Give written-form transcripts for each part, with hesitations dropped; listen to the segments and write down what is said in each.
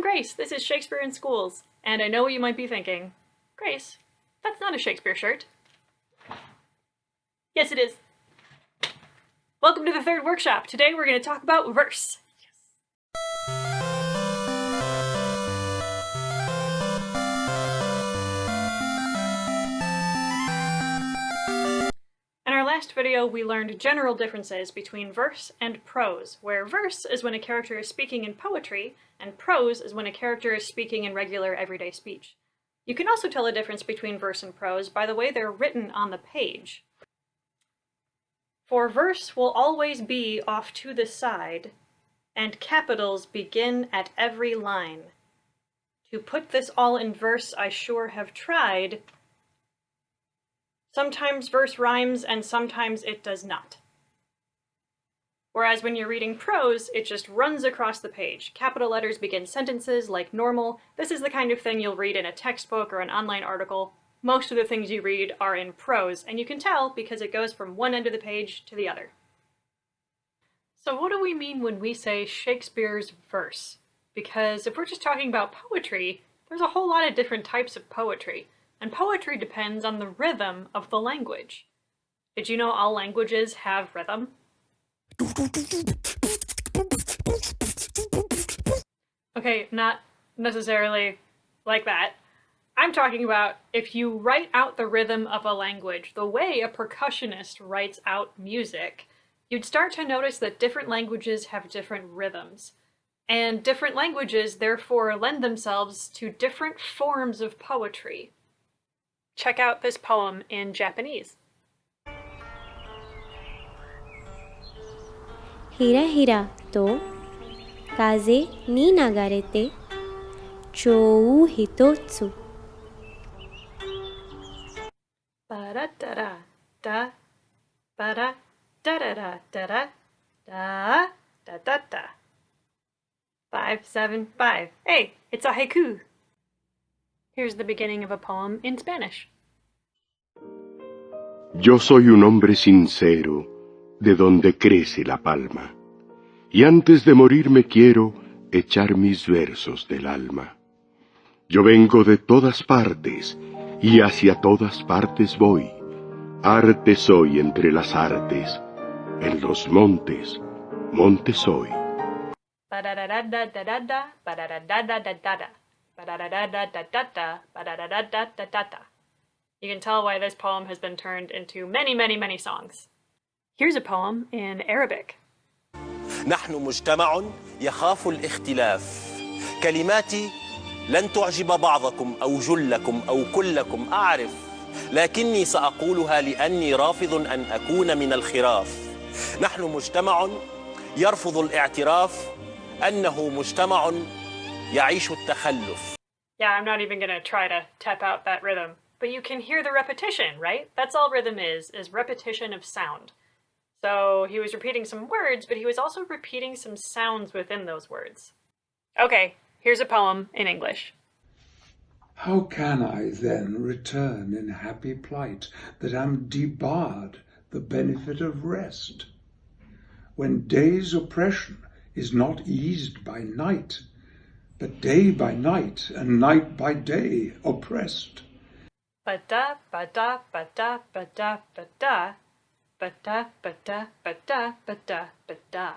I'm Grace. This is Shakespeare in Schools. And I know what you might be thinking. Grace, that's not a Shakespeare shirt. Yes, it is. Welcome to the third workshop. Today we're going to talk about verse. In our last video, we learned general differences between verse and prose, where verse is when a character is speaking in poetry, and prose is when a character is speaking in regular everyday speech. You can also tell a difference between verse and prose by the way they're written on the page. For verse will always be off to the side, and capitals begin at every line. To put this all in verse I sure have tried. Sometimes verse rhymes and sometimes it does not. Whereas when you're reading prose, it just runs across the page. Capital letters begin sentences like normal. This is the kind of thing you'll read in a textbook or an online article. Most of the things you read are in prose, and you can tell because it goes from one end of the page to the other. So what do we mean when we say Shakespeare's verse? Because if we're just talking about poetry, there's a whole lot of different types of poetry, and poetry depends on the rhythm of the language. Did you know all languages have rhythm? Okay, not necessarily like that. I'm talking about if you write out the rhythm of a language the way a percussionist writes out music, you'd start to notice that different languages have different rhythms. And different languages therefore lend themselves to different forms of poetry. Check out this poem in Japanese. Hira hira to kaze ni nagarete chou hitotsu. Ba da da da da ba da da da da da da da da da. 575. Hey, it's a haiku. Here's the beginning of a poem in Spanish. Yo soy un hombre sincero, de donde crece la palma, y antes de morirme quiero echar mis versos del alma. Yo vengo de todas partes, y hacia todas partes voy. Arte soy entre las artes, en los montes, monte soy. Ba-da-da-da-da-da-da, ba-da-da-da-da-da-da, ba-da-da-da-da-da-da, ba-da-da-da-da-da-da. You can tell why this poem has been turned into many, many, many songs. Here's a poem in Arabic. نحن مجتمع يخاف الاختلاف. كلماتي لن تعجب بعضكم أو جلكم أو كلكم أعرف، لكني سأقولها لأني رافض أن أكون من الخراف. نحن مجتمع يرفض الاعتراف أنه مجتمع يعيش التخلف. Yeah, I'm not even gonna try to tap out that rhythm. But you can hear the repetition, right? That's all rhythm is repetition of sound. So he was repeating some words, but he was also repeating some sounds within those words. Okay, here's a poem in English. How can I then return in happy plight that am debarred the benefit of rest? When day's oppression is not eased by night, but day by night and night by day oppressed. Ba-da, ba-da, ba-da, ba-da, ba-da, ba-da, ba-da, ba-da, ba-da, ba-da.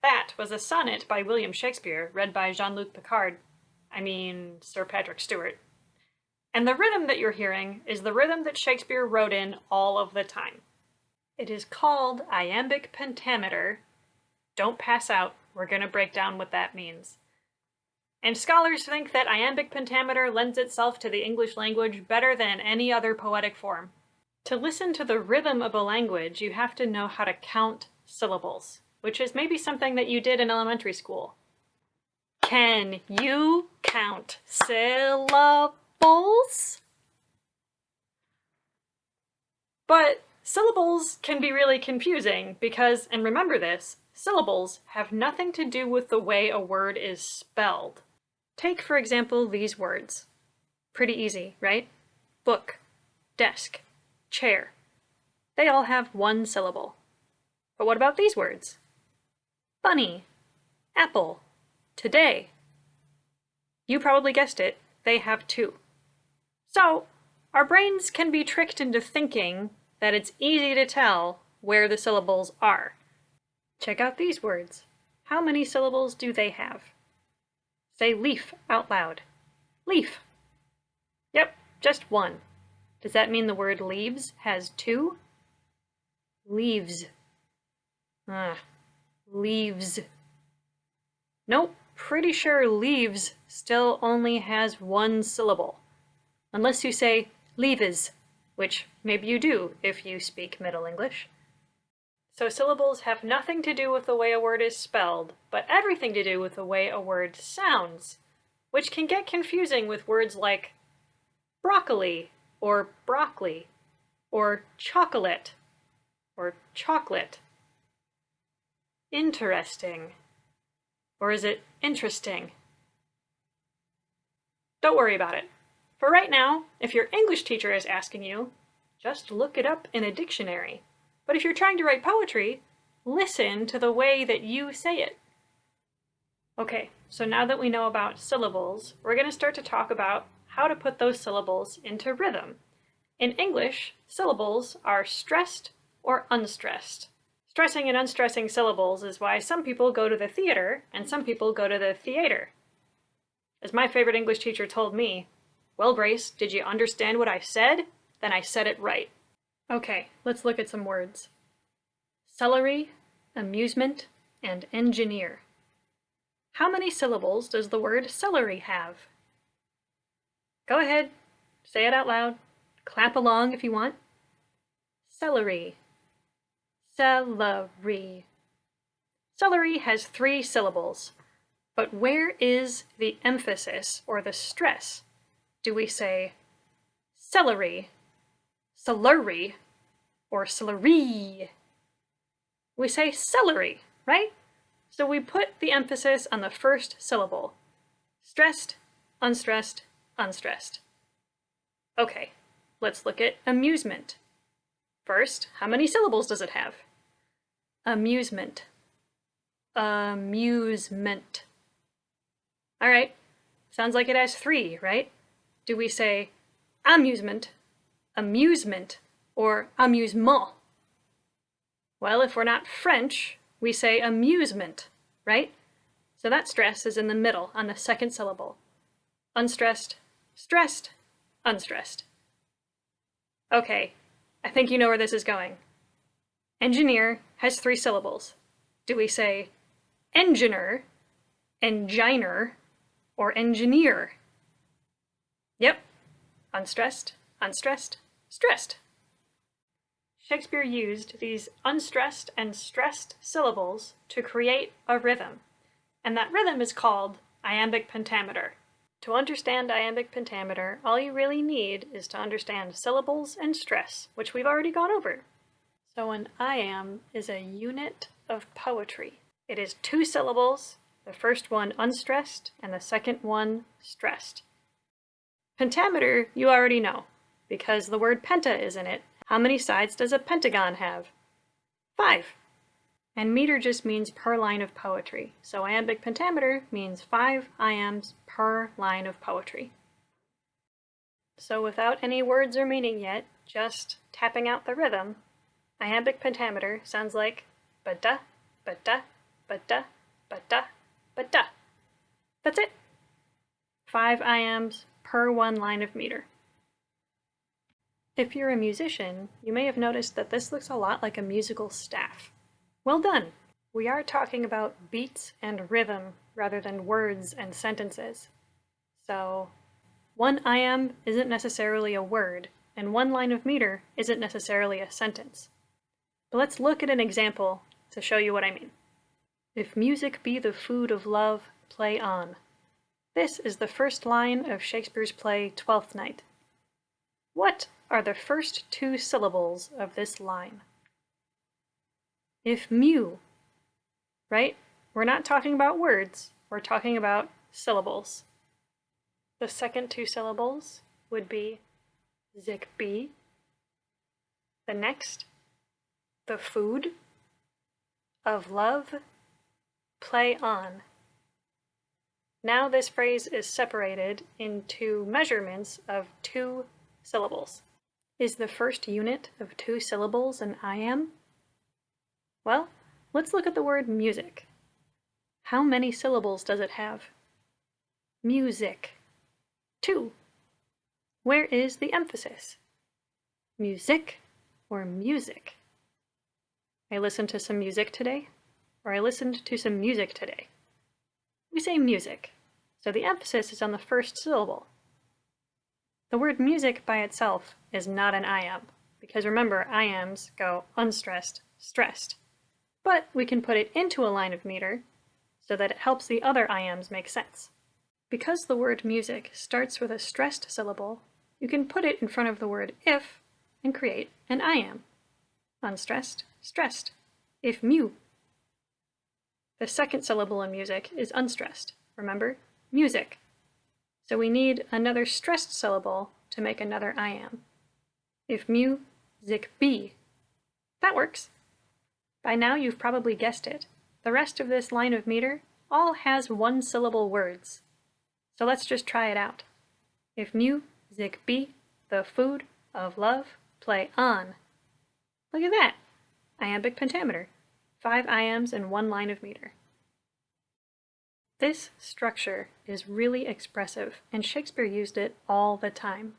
That was a sonnet by William Shakespeare, read by Jean-Luc Picard. Sir Patrick Stewart. And the rhythm that you're hearing is the rhythm that Shakespeare wrote in all of the time. It is called iambic pentameter. Don't pass out, we're going to break down what that means. And scholars think that iambic pentameter lends itself to the English language better than any other poetic form. To listen to the rhythm of a language, you have to know how to count syllables, which is maybe something that you did in elementary school. Can you count syllables? But syllables can be really confusing because, and remember this, syllables have nothing to do with the way a word is spelled. Take, for example, these words. Pretty easy, right? Book, desk, chair. They all have one syllable. But what about these words? Bunny, apple, today, You probably guessed it, they have two. So, our brains can be tricked into thinking that it's easy to tell where the syllables are. Check out these words. How many syllables do they have? Say leaf out loud. Leaf. Yep, just one. Does that mean the word leaves has two? Leaves. Leaves. Nope, pretty sure leaves still only has one syllable. Unless you say leaves, which maybe you do if you speak Middle English. So syllables have nothing to do with the way a word is spelled, but everything to do with the way a word sounds, which can get confusing with words like broccoli, or broccoli, or chocolate, or chocolate. Interesting. Or is it interesting? Don't worry about it. For right now, if your English teacher is asking you, just look it up in a dictionary. But if you're trying to write poetry, listen to the way that you say it. Okay, so now that we know about syllables, we're going to start to talk about how to put those syllables into rhythm. In English, syllables are stressed or unstressed. Stressing and unstressing syllables is why some people go to the theater and some people go to the theater. As my favorite English teacher told me, "Well, Brace, did you understand what I said? Then I said it right." Okay, let's look at some words. Celery, amusement, and engineer. How many syllables does the word celery have? Go ahead, say it out loud. Clap along if you want. Celery. Celery. Celery has 3 syllables, but where is the emphasis or the stress? Do we say celery, celery, or celery? We say celery, right? So we put the emphasis on the first syllable. Stressed, unstressed, unstressed. Okay, let's look at amusement. First, how many syllables does it have? Amusement. Amusement. All right, sounds like it has 3, right? Do we say amusement, amusement, or amusement? Well, if we're not French, we say amusement, right? So that stress is in the middle on the second syllable. Unstressed, stressed, unstressed. Okay, I think you know where this is going. Engineer has 3 syllables. Do we say engineer, enginer, or engineer? Yep, unstressed, unstressed, stressed. Shakespeare used these unstressed and stressed syllables to create a rhythm, and that rhythm is called iambic pentameter. To understand iambic pentameter, all you really need is to understand syllables and stress, which we've already gone over. So an iamb is a unit of poetry. It is 2 syllables, the first one unstressed and the second one stressed. Pentameter you already know, because the word penta is in it. How many sides does a pentagon have? 5. And meter just means per line of poetry. So iambic pentameter means 5 iambs per line of poetry. So without any words or meaning yet, just tapping out the rhythm, iambic pentameter sounds like ba-da, ba-da, ba-da, ba-da, ba-da. That's it. 5 iambs per 1 line of meter. If you're a musician, you may have noticed that this looks a lot like a musical staff. Well done! We are talking about beats and rhythm rather than words and sentences. So, 1 iamb isn't necessarily a word, and 1 line of meter isn't necessarily a sentence. But let's look at an example to show you what I mean. If music be the food of love, play on. This is the first line of Shakespeare's play Twelfth Night. What are the first 2 syllables of this line? If mew, right? We're not talking about words, we're talking about syllables. The second 2 syllables would be sic be. The next, the food of love, play on. Now this phrase is separated into measurements of 2 syllables. Is the first unit of 2 syllables an iamb? Well, let's look at the word music. How many syllables does it have? Music. 2. Where is the emphasis? Music or music? I listened to some music today, or I listened to some music today. We say music, so the emphasis is on the first syllable. The word music by itself is not an iamb, because remember, iambs go unstressed, stressed. But we can put it into a line of meter so that it helps the other iambs make sense. Because the word music starts with a stressed syllable, you can put it in front of the word if and create an iamb. Unstressed, stressed. If mu. The second syllable in music is unstressed. Remember? Music. So we need another stressed syllable to make another iamb. If mu, zik be. That works. By now you've probably guessed it. The rest of this line of meter all has 1-syllable words. So let's just try it out. If mu, zik be, the food of love, play on. Look at that. Iambic pentameter. 5 iambs in 1 line of meter. This structure is really expressive, and Shakespeare used it all the time.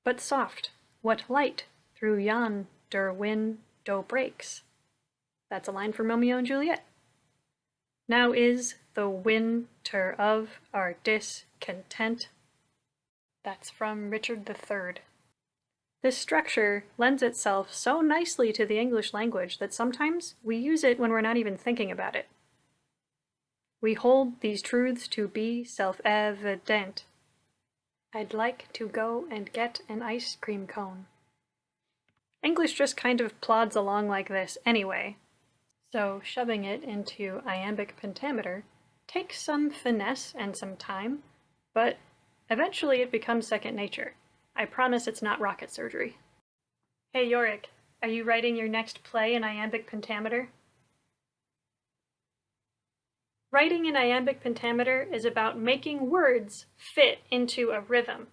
But soft, what light through yonder window breaks? That's a line from Romeo and Juliet. Now is the winter of our discontent. That's from Richard III. This structure lends itself so nicely to the English language that sometimes we use it when we're not even thinking about it. We hold these truths to be self-evident. I'd like to go and get an ice cream cone. English just kind of plods along like this anyway, so shoving it into iambic pentameter takes some finesse and some time, but eventually it becomes second nature. I promise it's not rocket surgery. Hey Yorick, are you writing your next play in iambic pentameter? Writing in iambic pentameter is about making words fit into a rhythm.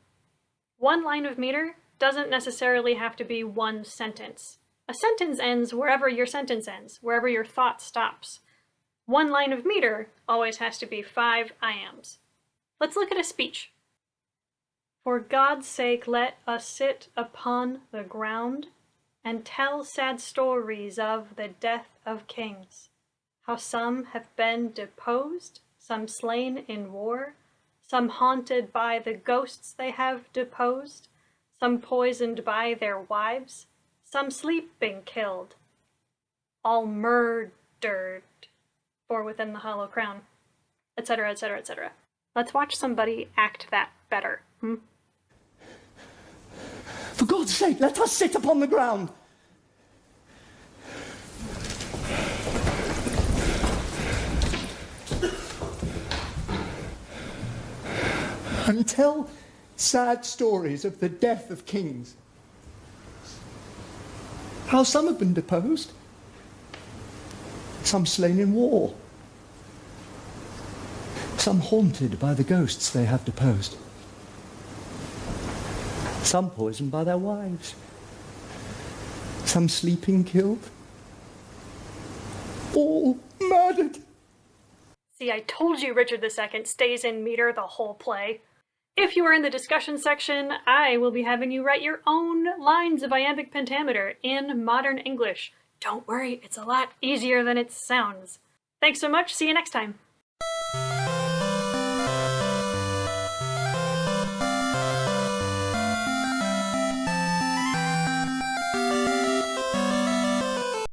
1 line of meter doesn't necessarily have to be 1 sentence. A sentence ends wherever your sentence ends, wherever your thought stops. 1 line of meter always has to be 5 iambs. Let's look at a speech. For God's sake, let us sit upon the ground and tell sad stories of the death of kings. How some have been deposed, some slain in war, some haunted by the ghosts they have deposed, some poisoned by their wives, some sleeping killed, all murdered for within the hollow crown, etc., etc., etc. Let's watch somebody act that better. For God's sake, let us sit upon the ground. And tell sad stories of the death of kings. How some have been deposed, some slain in war, some haunted by the ghosts they have deposed, some poisoned by their wives, some sleeping killed, all murdered. See, I told you Richard II stays in meter the whole play. If you are in the discussion section, I will be having you write your own lines of iambic pentameter in modern English. Don't worry, it's a lot easier than it sounds. Thanks so much, see you next time.